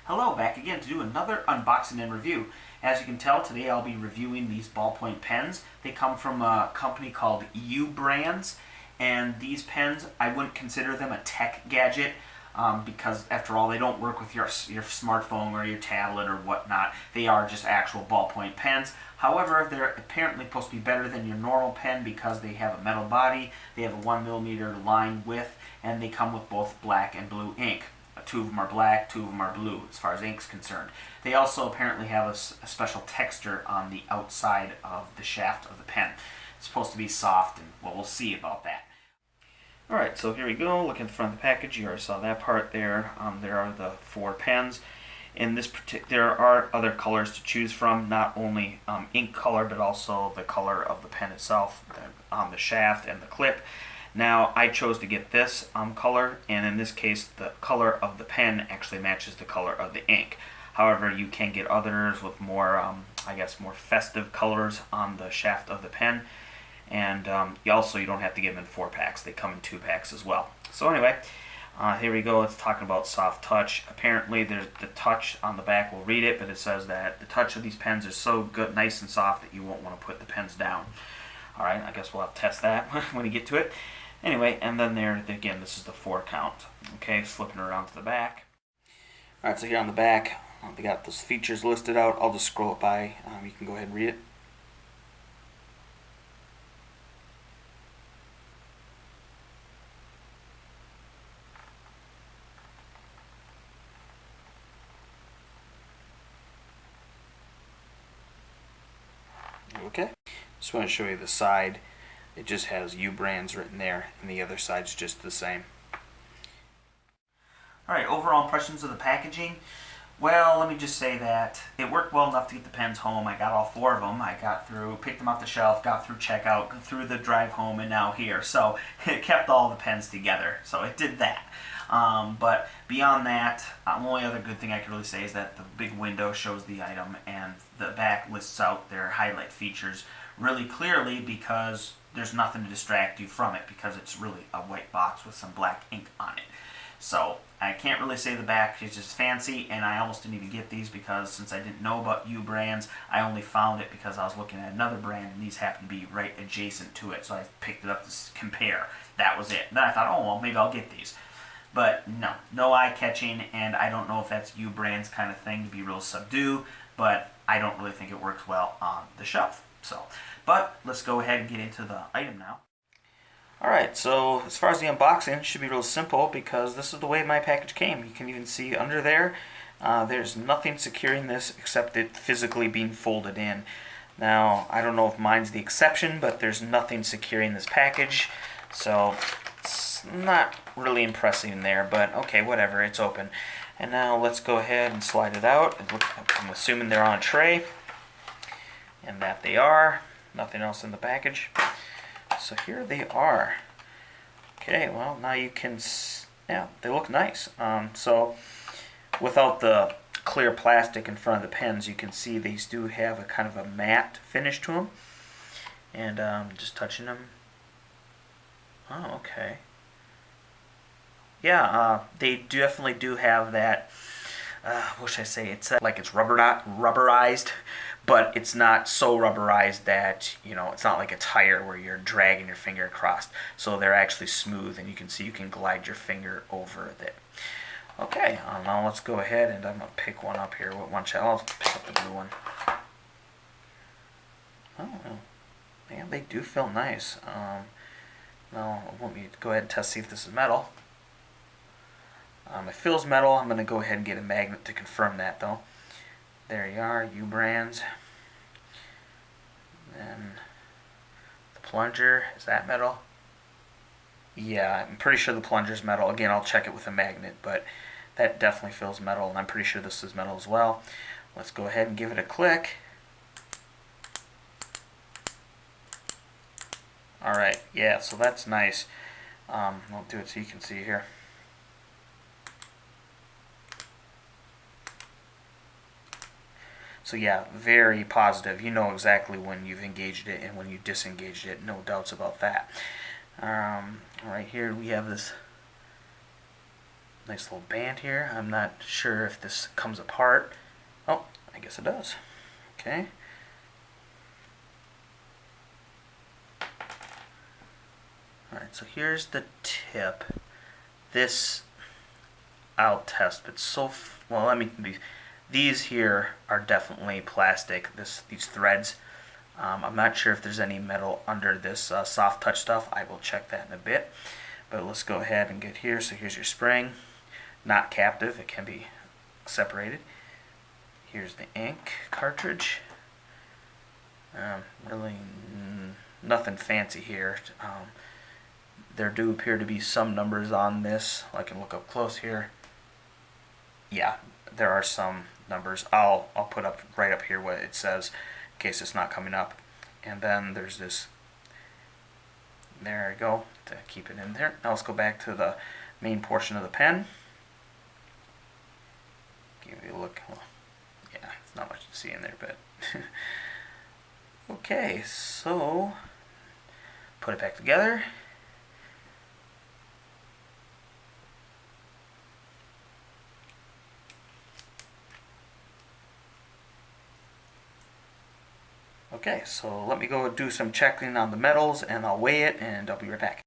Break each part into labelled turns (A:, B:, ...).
A: Hello, back again to do another unboxing and review. As you can tell, today I'll be reviewing these ballpoint pens. They come from a company called U-Brands, and these pens, I wouldn't consider them a tech gadget because, after all, they don't work with your smartphone or your tablet or whatnot. They are just actual ballpoint pens. However, they're apparently supposed to be better than your normal pen because they have a metal body, they have a 1mm line width, and they come with both black and blue ink. Two of them are black, two of them are blue as far as ink's concerned. They also apparently have a special texture on the outside of the shaft of the pen. It's supposed to be soft, and well, we'll see about that. Alright, so here we go. Look at the front of the package. You already saw that part there. There are the four pens. In this there are other colors to choose from, not only ink color, but also the color of the pen itself, the shaft and the clip. Now, I chose to get this color, and in this case, the color of the pen actually matches the color of the ink. However, you can get others with more, more festive colors on the shaft of the pen. And you don't have to get them in 4-packs. They come in 2-packs as well. So anyway, here we go. It's talking about soft touch. Apparently, there's the touch on the back. We'll read it, but it says that the touch of these pens is so good, nice and soft that you won't want to put the pens down. All right, I guess we'll have to test that when we get to it. Anyway, and then there, again, this is the 4 count. Okay, flipping around to the back. All right, so here on the back, they got those features listed out. I'll just scroll it by. You can go ahead and read it. Okay, just want to show you the side. It just has U-Brands written there, and the other side's just the same. Alright, overall impressions of the packaging. Well, let me just say that it worked well enough to get the pens home. I got all 4 of them. I picked them off the shelf, got through checkout, through the drive home, and now here. So it kept all the pens together. So it did that. But beyond that, the only other good thing I can really say is that the big window shows the item, and the back lists out their highlight features really clearly because there's nothing to distract you from it because it's really a white box with some black ink on it. So I can't really say the back is just fancy, and I almost didn't even get these because since I didn't know about U-Brands, I only found it because I was looking at another brand and these happened to be right adjacent to it, so I picked it up to compare. That was it. Then I thought, oh well, maybe I'll get these. But no eye-catching, and I don't know if that's U-Brands kind of thing to be real subdued, but I don't really think it works well on the shelf. But let's go ahead and get into the item now. Alright, so as far as the unboxing, it should be real simple because this is the way my package came. You can even see under there, there's nothing securing this except it physically being folded in. Now, I don't know if mine's the exception, but there's nothing securing this package, so it's not really impressive in there, but okay, whatever, it's open. And now let's go ahead and slide it out. I'm assuming they're on a tray, and that they are. Nothing else in the package. So here they are. Okay, well, now you can, yeah, they look nice. So without the clear plastic in front of the pens, you can see these do have a kind of a matte finish to them. And just touching them. Oh, okay. Yeah, they definitely do have that, what should I say, it's like it's rubberized, but it's not so rubberized that, it's not like a tire where you're dragging your finger across. So they're actually smooth, and you can see you can glide your finger over it. Okay, now let's go ahead, and I'm going to pick one up here. I'll pick up the blue one. Oh, man, they do feel nice. Now, let me go ahead and test, see if this is metal. It feels metal. I'm going to go ahead and get a magnet to confirm that, though. There you are, U-Brands. Then the plunger, is that metal? Yeah, I'm pretty sure the plunger's metal. Again, I'll check it with a magnet, but that definitely feels metal, and I'm pretty sure this is metal as well. Let's go ahead and give it a click. Alright, yeah, so that's nice. I'll do it so you can see here. So yeah, very positive. You know exactly when you've engaged it and when you disengaged it. No doubts about that. Right here we have this nice little band here. I'm not sure if this comes apart. Oh, I guess it does. Okay. Alright, so here's the tip. This I'll test, but well, let me be. These here are definitely plastic. These threads. I'm not sure if there's any metal under this soft touch stuff. I will check that in a bit. But let's go ahead and get here. So here's your spring. Not captive. It can be separated. Here's the ink cartridge. Really nothing fancy here. There do appear to be some numbers on this. I can look up close here. Yeah, there are some numbers. I'll put up right up here what it says in case it's not coming up. And then there's this. There we go, to keep it in there. Now let's go back to the main portion of the pen. Give you a look. Well, yeah, it's not much to see in there, but okay, so put it back together. Okay, so let me go do some checking on the metals and I'll weigh it and I'll be right back.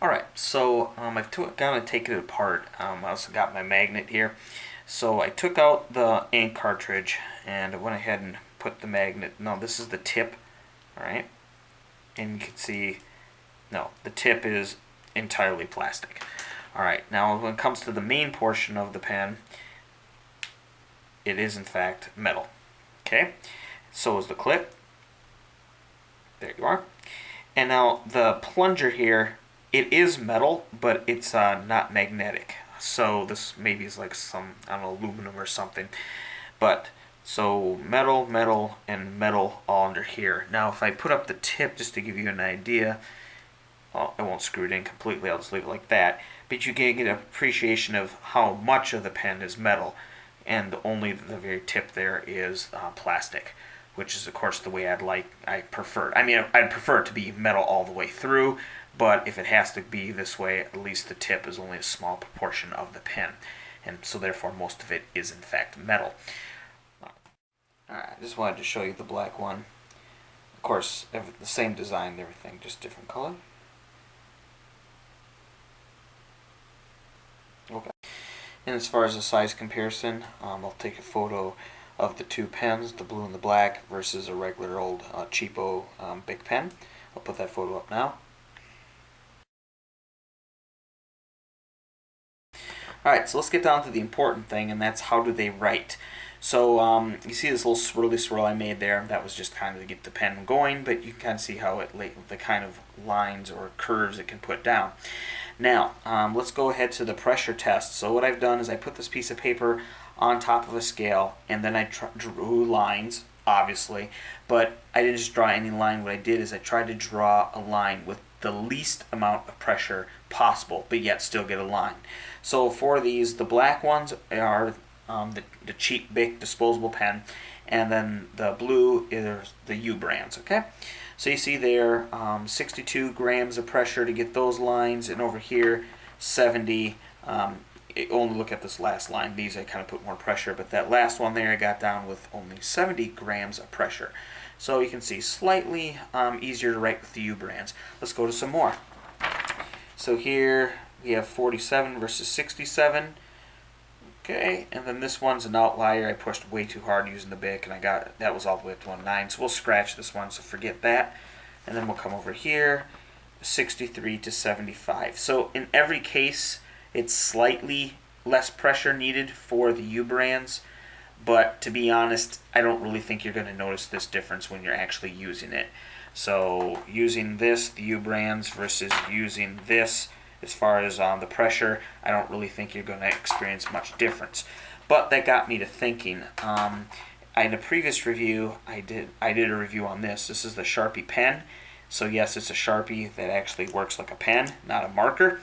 A: Alright, so I've gone and taken it apart. I also got my magnet here. So I took out the ink cartridge and I went ahead and put the magnet. No, this is the tip. Alright, and you can see, no, the tip is entirely plastic. Alright, now when it comes to the main portion of the pen, it is in fact metal. Okay. So is the clip. There you are. And now the plunger here, it is metal, but it's not magnetic. So this maybe is like some, I don't know, aluminum or something. But so metal, metal, and metal all under here. Now if I put up the tip just to give you an idea, well, I won't screw it in completely, I'll just leave it like that. But you can get an appreciation of how much of the pen is metal, and only the very tip there is plastic, which is of course the way I prefer. I mean, I'd prefer it to be metal all the way through, but if it has to be this way, at least the tip is only a small proportion of the pen, and so therefore most of it is in fact metal. Alright, I just wanted to show you the black one. Of course, the same design and everything, just different color. Okay. And as far as the size comparison, I'll take a photo of the two pens, the blue and the black, versus a regular old cheapo Bic pen. I'll put that photo up now. Alright, so let's get down to the important thing, and that's how do they write. So you see this little swirly swirl I made there. That was just kind of to get the pen going, but you can kind of see how the kind of lines or curves it can put down. Now, let's go ahead to the pressure test. So what I've done is I put this piece of paper on top of a scale, and then I drew lines, obviously, but I didn't just draw any line. What I did is I tried to draw a line with the least amount of pressure possible, but yet still get a line. So for these, the black ones are the cheap Bic disposable pen, and then the blue is the U brands, okay? So you see there, 62 grams of pressure to get those lines, and over here, 70. Only look at this last line. These I kind of put more pressure, but that last one there I got down with only 70 grams of pressure. So you can see slightly easier to write with the U brands. Let's go to some more. So here we have 47 versus 67. Okay, and then this one's an outlier. I pushed way too hard using the Bic, and that was all the way up to 1.9. So we'll scratch this one, so forget that. And then we'll come over here, 63 to 75. So in every case, it's slightly less pressure needed for the U brands, but to be honest, I don't really think you're going to notice this difference when you're actually using it. So using this, the U brands, versus using this, as far as the pressure, I don't really think you're going to experience much difference. But that got me to thinking. In a previous review, I did a review on this. This is the Sharpie pen. So yes, it's a Sharpie that actually works like a pen, not a marker.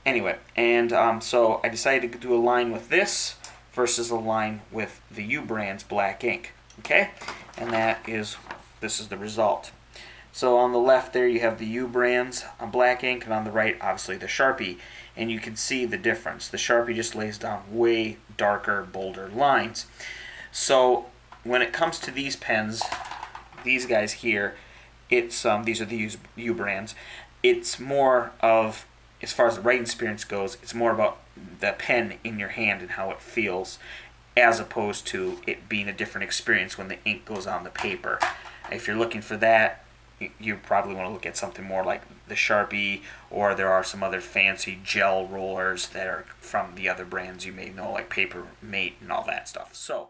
A: Anyway, and so I decided to do a line with this versus a line with the U brands black ink. Okay, and this is the result. So on the left there you have the U brands on black ink, and on the right obviously the Sharpie. and you can see the difference. The Sharpie just lays down way darker, bolder lines. So when it comes to these pens, these guys here, it's these are the U brands. It's more of, as far as the writing experience goes, it's more about the pen in your hand and how it feels, as opposed to it being a different experience when the ink goes on the paper. If you're looking for that, you probably want to look at something more like the Sharpie, or there are some other fancy gel rollers that are from the other brands you may know, like Paper Mate and all that stuff. So,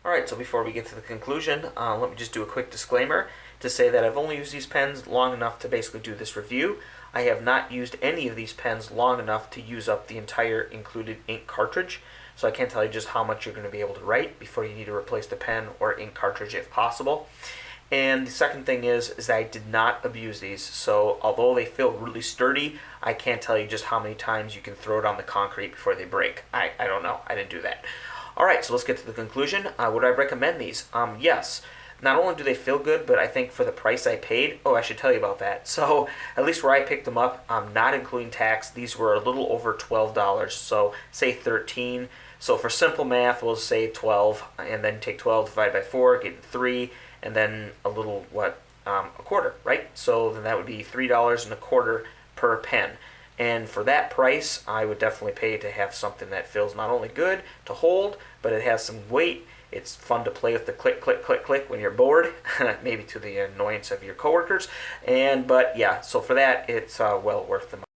A: alright, so before we get to the conclusion, let me just do a quick disclaimer to say that I've only used these pens long enough to basically do this review. I have not used any of these pens long enough to use up the entire included ink cartridge, so I can't tell you just how much you're going to be able to write before you need to replace the pen or ink cartridge if possible. And the second thing is that I did not abuse these, so although they feel really sturdy, I can't tell you just how many times you can throw it on the concrete before they break. I don't know. I didn't do that. Alright, so let's get to the conclusion. Would I recommend these? Yes. Not only do they feel good, but I think for the price I paid, I should tell you about that. So at least where I picked them up, not including tax, these were a little over $12, so say $13. So for simple math, we'll say 12, and then take 12 divided by 4, get 3, and then a little, a quarter, right? So then that would be $3.25 per pen. And for that price, I would definitely pay to have something that feels not only good to hold, but it has some weight. It's fun to play with the click, click, click, click when you're bored, maybe to the annoyance of your coworkers. But yeah, so for that, it's well worth the money.